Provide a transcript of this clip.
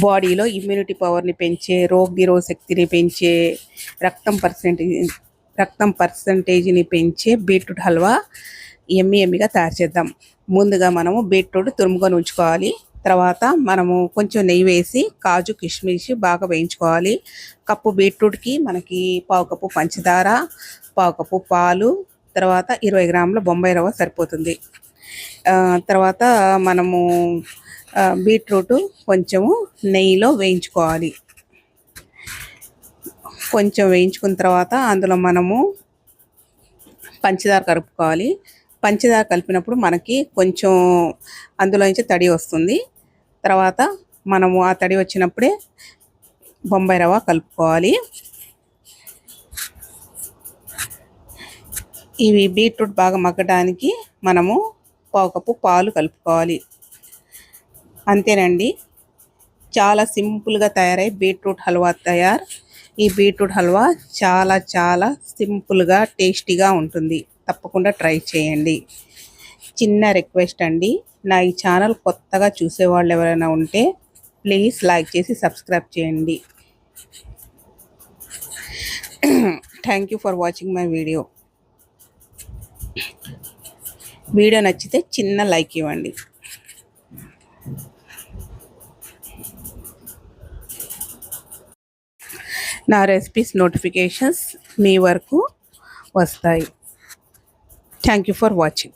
బాడీలో ఇమ్యూనిటీ పవర్ని పెంచే, రోగనిరోధక శక్తిని పెంచే, రక్తం పర్సంటేజ్ని పెంచే బీట్రూట్ హల్వా ఎమ్మిగా తయారు చేద్దాం. ముందుగా మనము బీట్రూట్ తురుముకొని ఉంచుకోవాలి. తర్వాత మనము కొంచెం నెయ్యి వేసి కాజు కిస్మిస్ బాగా వేయించుకోవాలి. కప్పు బీట్రూట్కి మనకి పావు కప్పు పంచదార, పావు కప్పు పాలు, తర్వాత 20 గ్రాముల బొంబాయి రవ్వ సరిపోతుంది. తర్వాత మనము బీట్రూట్ కొంచెము నెయ్యిలో వేయించుకోవాలి. కొంచెం వేయించుకున్న తర్వాత అందులో మనము పంచదార కలుపుకోవాలి. పంచదార కలిపినప్పుడు మనకి కొంచెం అందులో నుంచి తడి వస్తుంది. తర్వాత మనము ఆ తడి వచ్చినప్పుడే బొంబాయి రవ్వ కలుపుకోవాలి. ఇవి బీట్రూట్ బాగా మగ్గడానికి మనము పావు కప్పు పాలు కలుపుకోవాలి. అంతేనండి, చాలా సింపుల్గా తయారై బీట్రూట్ హల్వా తయారు. ఈ బీట్రూట్ హల్వా చాలా చాలా సింపుల్గా టేస్టీగా ఉంటుంది. తప్పకుండా ట్రై చేయండి. చిన్న రిక్వెస్ట్ అండి, నా ఈ ఛానల్ కొత్తగా చూసేవాళ్ళు ఎవరైనా ఉంటే ప్లీజ్ లైక్ చేసి సబ్స్క్రైబ్ చేయండి. Thank you for watching my video. Video నచ్చితే చిన్న లైక్ ఇవ్వండి. నా రెసిపీస్ నోటిఫికేషన్స్ మీ వరకు వస్తాయి. Thank you for watching.